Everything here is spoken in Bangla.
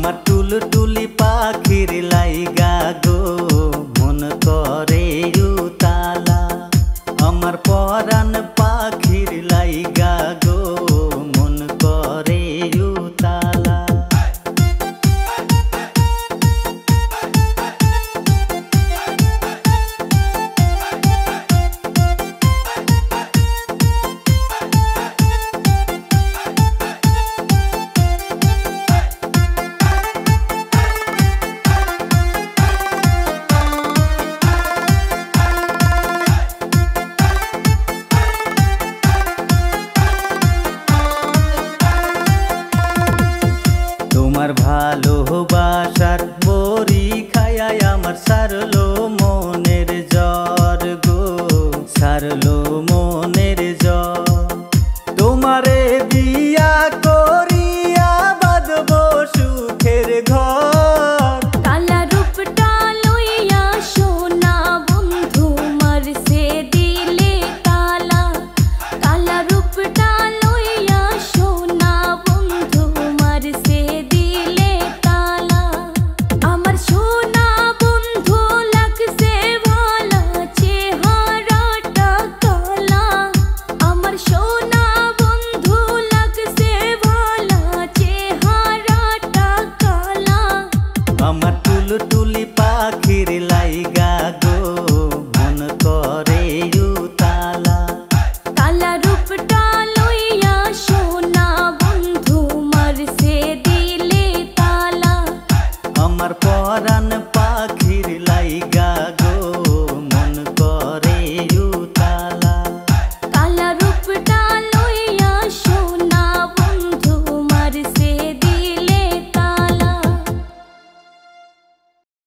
আমার টুলটুলি পাখির লাইগা গো মন করে উতালা। আমার পরাণ পাখির লাইগা গো মন করে উতালা। তোমার ভালোবাসার বড়ি খায়া আমার সারলো মনের জ্বর গো, সারলো মনের জ্বর। তোমারে বিয়া করিয়া বাঁধবো সুখের ঘর। কালা রূপটা লইয়া সোনা বন্ধু মারছে দিলে তালা। কালা রূপটা লইয়া সোনা বন্ধু মারছে দিলে তালা। আমার সোনা বন্ধু লাগছে ভালো চেহারাটা কালা। আমার সোনা বন্ধু লাগছে ভালো চেহারাটা কালা। আমার টুলটুলি পাখির